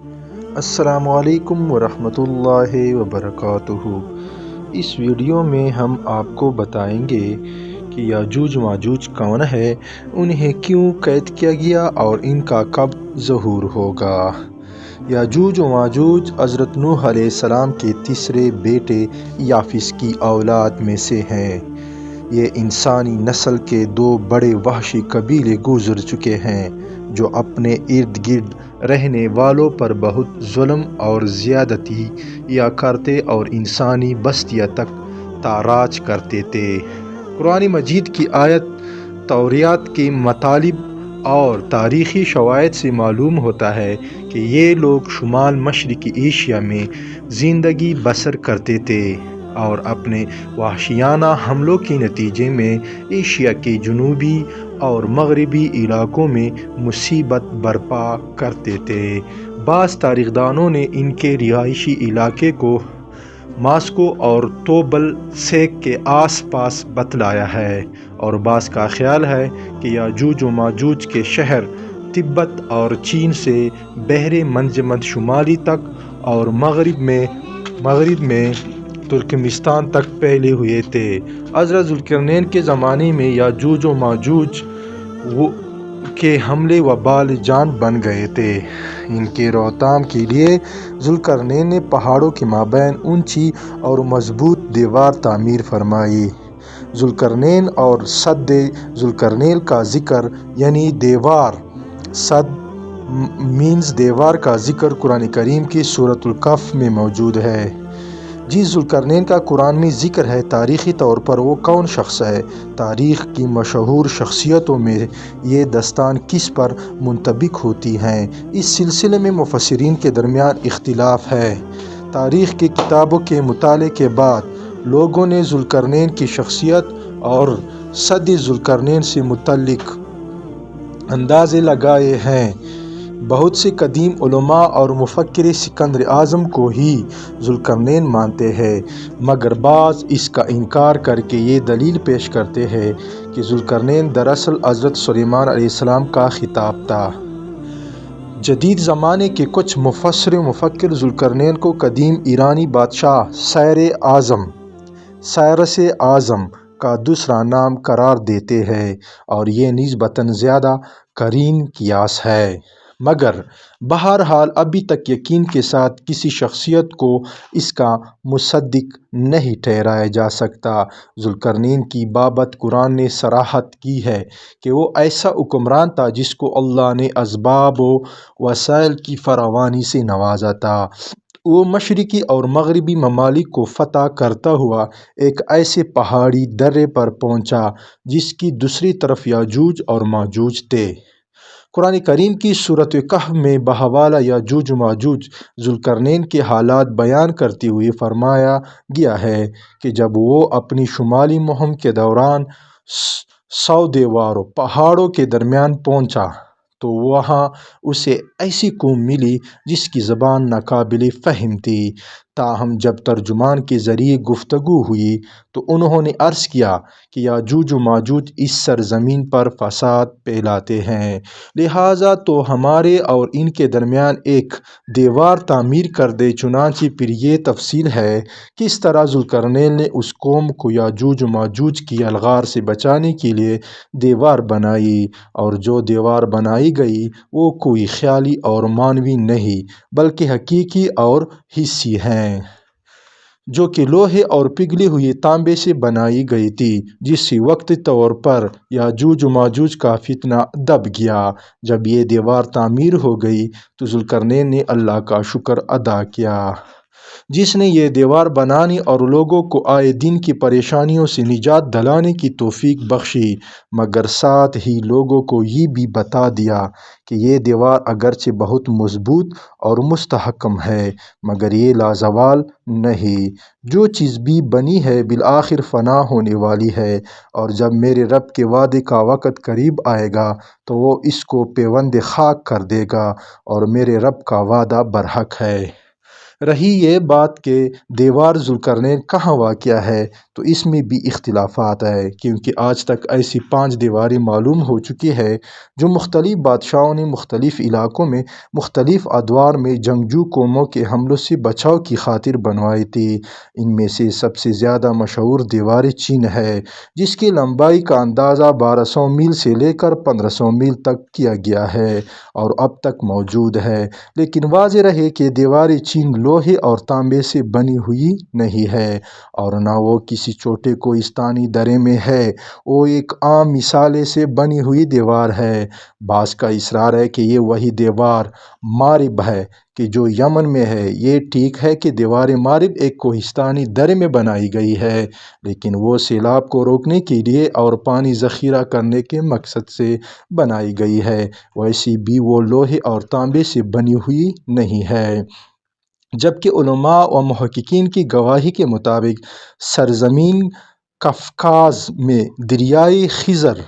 السلام علیکم ورحمۃ اللہ وبرکاتہ۔ اس ویڈیو میں ہم آپ کو بتائیں گے کہ یاجوج ماجوج کون ہے، انہیں کیوں قید کیا گیا اور ان کا کب ظہور ہوگا۔ یاجوج و ماجوج حضرت نوح علیہ السلام کے تیسرے بیٹے یافس کی اولاد میں سے ہیں۔ یہ انسانی نسل کے دو بڑے وحشی قبیلے گزر چکے ہیں جو اپنے ارد گرد رہنے والوں پر بہت ظلم اور زیادتی یا کرتے اور انسانی بستیاں تک تاراج کرتے تھے۔ قرآن مجید کی آیت توریات کے مطالب اور تاریخی شواہد سے معلوم ہوتا ہے کہ یہ لوگ شمال مشرقی ایشیا میں زندگی بسر کرتے تھے اور اپنے وحشیانہ حملوں کے نتیجے میں ایشیا کے جنوبی اور مغربی علاقوں میں مصیبت برپا کرتے تھے۔ بعض تاریخ دانوں نے ان کے رہائشی علاقے کو ماسکو اور توبل سیک کے آس پاس بتلایا ہے، اور بعض کا خیال ہے کہ یاجوج و ماجوج کے شہر تبت اور چین سے بحر منجمد شمالی تک اور مغرب میں ترکمستان تک پھیلے ہوئے تھے۔ حضرت ذوالقرنین کے زمانے میں یاجوج و ماجوج کے حملے وبال جان بن گئے تھے۔ ان کے روکتھام کے لیے ذوالقرنین نے پہاڑوں کے مابین اونچی اور مضبوط دیوار تعمیر فرمائی۔ ذوالقرنین اور سد ذوالقرنین کا ذکر یعنی دیوار، سد مینز دیوار کا ذکر قرآن کریم کی سورۃ الکہف میں موجود ہے۔ جس ذوالقرنین کا قرآن میں ذکر ہے، تاریخی طور پر وہ کون شخص ہے؟ تاریخ کی مشہور شخصیتوں میں یہ داستان کس پر منطبق ہوتی ہے، اس سلسلے میں مفسرین کے درمیان اختلاف ہے۔ تاریخ کی کتابوں کے مطالعے کے بعد لوگوں نے ذوالقرنین کی شخصیت اور سد ذوالقرنین سے متعلق اندازے لگائے ہیں۔ بہت سے قدیم علماء اور مفکر سکندر اعظم کو ہی ذوالقرنین مانتے ہیں، مگر بعض اس کا انکار کر کے یہ دلیل پیش کرتے ہیں کہ ذوالقرنین دراصل حضرت سلیمان علیہ السلام کا خطاب تھا۔ جدید زمانے کے کچھ مفسر و مفکر ذوالقرنین کو قدیم ایرانی بادشاہ سائرس اعظم کا دوسرا نام قرار دیتے ہیں، اور یہ نسبتاً زیادہ قرین قیاس ہے۔ مگر بہرحال ابھی تک یقین کے ساتھ کسی شخصیت کو اس کا مصدق نہیں ٹھہرایا جا سکتا۔ ذوالقرنین کی بابت قرآن نے صراحت کی ہے کہ وہ ایسا حکمران تھا جس کو اللہ نے اسباب و وسائل کی فراوانی سے نوازا تھا۔ وہ مشرقی اور مغربی ممالک کو فتح کرتا ہوا ایک ایسے پہاڑی درے پر پہنچا جس کی دوسری طرف یاجوج اور ماجوج تھے۔ قرآن کریم کی سورۃ کہف میں بحوالہ یاجوج و ماجوج ذوالقرنین کے حالات بیان کرتے ہوئے فرمایا گیا ہے کہ جب وہ اپنی شمالی مہم کے دوران 100 دیواروں پہاڑوں کے درمیان پہنچا تو وہاں اسے ایسی قوم ملی جس کی زبان ناقابل فہم تھی۔ تاہم جب ترجمان کے ذریعے گفتگو ہوئی تو انہوں نے عرض کیا کہ یاجوج و ماجوج اس سرزمین پر فساد پھیلاتے ہیں، لہٰذا تو ہمارے اور ان کے درمیان ایک دیوار تعمیر کر دے۔ چنانچہ پھر یہ تفصیل ہے کس طرح ذوالقرنین نے اس قوم کو یاجوج و ماجوج کی الغار سے بچانے کے لیے دیوار بنائی، اور جو دیوار بنائی گئی وہ کوئی خیالی اور معنوی نہیں بلکہ حقیقی اور حسی ہے، جو کہ لوہے اور پگھلے ہوئے تانبے سے بنائی گئی تھی، جس سے وقتی طور پر یاجوج و ماجوج کا فتنہ دب گیا۔ جب یہ دیوار تعمیر ہو گئی تو ذوالقرنین نے اللہ کا شکر ادا کیا جس نے یہ دیوار بنانے اور لوگوں کو آئے دن کی پریشانیوں سے نجات دلانے کی توفیق بخشی، مگر ساتھ ہی لوگوں کو یہ بھی بتا دیا کہ یہ دیوار اگرچہ بہت مضبوط اور مستحکم ہے مگر یہ لازوال نہیں، جو چیز بھی بنی ہے بالآخر فنا ہونے والی ہے، اور جب میرے رب کے وعدے کا وقت قریب آئے گا تو وہ اس کو پیوند خاک کر دے گا، اور میرے رب کا وعدہ برحق ہے۔ رہی یہ بات کہ دیوار ذوالقرنین کہاں واقع ہے، تو اس میں بھی اختلافات ہے، کیونکہ آج تک ایسی 5 دیواریں معلوم ہو چکی ہے جو مختلف بادشاہوں نے مختلف علاقوں میں مختلف ادوار میں جنگجو قوموں کے حملوں سے بچاؤ کی خاطر بنوائی تھی۔ ان میں سے سب سے زیادہ مشہور دیوار چین ہے، جس کی لمبائی کا اندازہ 1200 میل سے لے کر 1500 میل تک کیا گیا ہے اور اب تک موجود ہے۔ لیکن واضح رہے کہ دیوار چین لوہے اور تانبے سے بنی ہوئی نہیں ہے اور نہ وہ کسی چھوٹے کوہستانی درے میں ہے، وہ ایک عام مسالے سے بنی ہوئی دیوار ہے۔ بعض کا اصرار ہے کہ یہ وہی دیوار مارب ہے کہ جو یمن میں ہے۔ یہ ٹھیک ہے کہ دیوار مارب ایک کوہستانی درے میں بنائی گئی ہے، لیکن وہ سیلاب کو روکنے کے لیے اور پانی ذخیرہ کرنے کے مقصد سے بنائی گئی ہے، ویسے بھی وہ لوہے اور تانبے سے بنی ہوئی نہیں ہے۔ جبکہ علماء و محققین کی گواہی کے مطابق سرزمین قفقاز میں دریائے خزر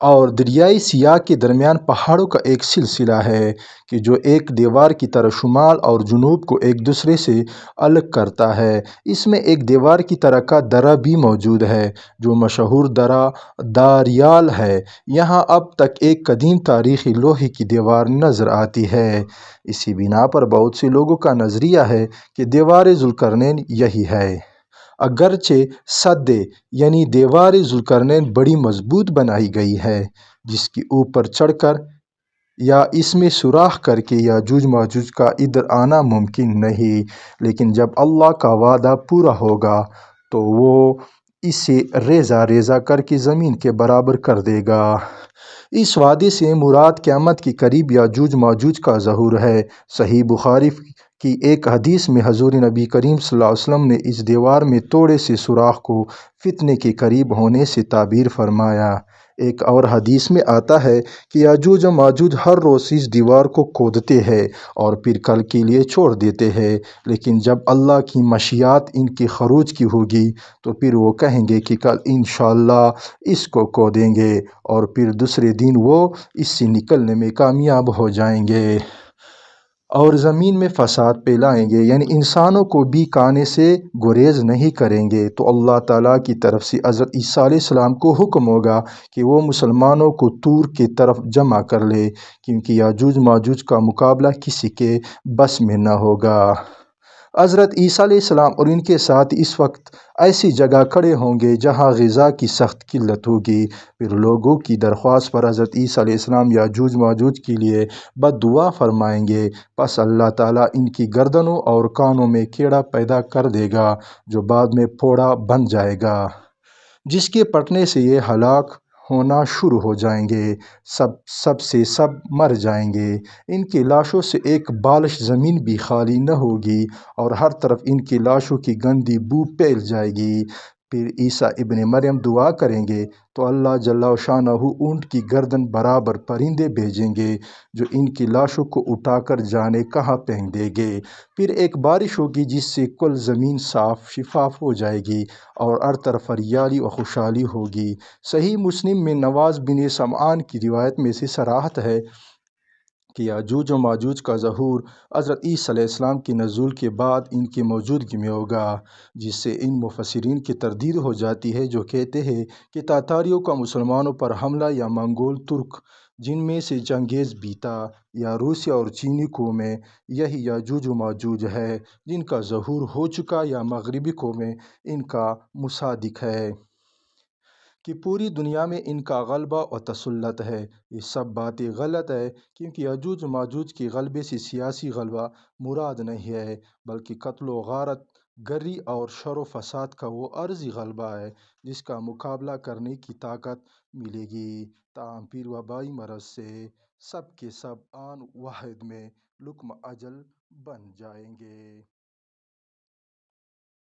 اور دریائے سیاہ کے درمیان پہاڑوں کا ایک سلسلہ ہے کہ جو ایک دیوار کی طرح شمال اور جنوب کو ایک دوسرے سے الگ کرتا ہے۔ اس میں ایک دیوار کی طرح کا درہ بھی موجود ہے جو مشہور درہ داریال ہے۔ یہاں اب تک ایک قدیم تاریخی لوہے کی دیوار نظر آتی ہے۔ اسی بنا پر بہت سے لوگوں کا نظریہ ہے کہ دیوار ذوالقرنین یہی ہے، اگرچہ سدِ یعنی دیوار ذوالقرنین بڑی مضبوط بنائی گئی ہے، جس کے اوپر چڑھ کر یا اس میں سوراخ کر کے یاجوج ماجوج کا ادھر آنا ممکن نہیں، لیکن جب اللہ کا وعدہ پورا ہوگا تو وہ اسے ریزہ ریزہ کر کے زمین کے برابر کر دے گا۔ اس وعدے سے مراد قیامت کے قریب یاجوج ماجوج کا ظہور ہے۔ صحیح بخاری کی ایک حدیث میں حضور نبی کریم صلی اللہ علیہ وسلم نے اس دیوار میں تھوڑے سے سوراخ کو فتنے کے قریب ہونے سے تعبیر فرمایا۔ ایک اور حدیث میں آتا ہے کہ یاجوج و ماجوج ہر روز اس دیوار کو کھودتے ہیں اور پھر کل کے لیے چھوڑ دیتے ہیں، لیکن جب اللہ کی مشیات ان کے خروج کی ہوگی تو پھر وہ کہیں گے کہ کل انشاءاللہ اس کو کھودیں گے اور پھر دوسرے دن وہ اس سے نکلنے میں کامیاب ہو جائیں گے اور زمین میں فساد پھیلائیں گے، یعنی انسانوں کو بھی کھانے سے گریز نہیں کریں گے۔ تو اللہ تعالیٰ کی طرف سے حضرت عیسیٰ علیہ السلام کو حکم ہوگا کہ وہ مسلمانوں کو طور کی طرف جمع کر لے، کیونکہ یاجوج ماجوج کا مقابلہ کسی کے بس میں نہ ہوگا۔ حضرت عیسیٰ علیہ السلام اور ان کے ساتھ اس وقت ایسی جگہ کھڑے ہوں گے جہاں غذا کی سخت قلت ہوگی۔ پھر لوگوں کی درخواست پر حضرت عیسیٰ علیہ السلام یاجوج ماجوج کے لیے بد دعا فرمائیں گے، پس اللہ تعالیٰ ان کی گردنوں اور کانوں میں کیڑا پیدا کر دے گا جو بعد میں پھوڑا بن جائے گا، جس کے پھٹنے سے یہ ہلاک ہونا شروع ہو جائیں گے، سب مر جائیں گے۔ ان کی لاشوں سے ایک بالش زمین بھی خالی نہ ہوگی اور ہر طرف ان کی لاشوں کی گندی بو پھیل جائے گی۔ پھر عیسیٰ ابن مریم دعا کریں گے تو اللہ جل شانہ اونٹ کی گردن برابر پرندے بھیجیں گے جو ان کی لاشوں کو اٹھا کر جانے کہاں پھینک دیں گے۔ پھر ایک بارش ہوگی جس سے کل زمین صاف شفاف ہو جائے گی اور ہر طرف ہریالی و خوشحالی ہوگی۔ صحیح مسلم میں نواس بن سمعان کی روایت میں سے صراحت ہے کہ یاجوج و ماجوج کا ظہور حضرت عیسیٰ علیہ السلام کے نزول کے بعد ان کی موجودگی میں ہوگا، جس سے ان مفسرین کی تردید ہو جاتی ہے جو کہتے ہیں کہ تاتاریوں کا مسلمانوں پر حملہ یا منگول ترک جن میں سے چنگیز بھی تھا یا روسی اور چینی قومیں، یہی یاجوج و ماجوج ہے جن کا ظہور ہو چکا، یا مغربی قومیں ان کا مصادق ہے کہ پوری دنیا میں ان کا غلبہ و تسلط ہے۔ یہ سب باتیں غلط ہے، کیونکہ یاجوج و ماجوج کے غلبے سے سیاسی غلبہ مراد نہیں ہے، بلکہ قتل و غارت گری اور شر و فساد کا وہ عارضی غلبہ ہے جس کا مقابلہ کرنے کی طاقت ملے گی، تاہم پھر وبائی مرض سے سب کے سب آن واحد میں لقمہ اجل بن جائیں گے۔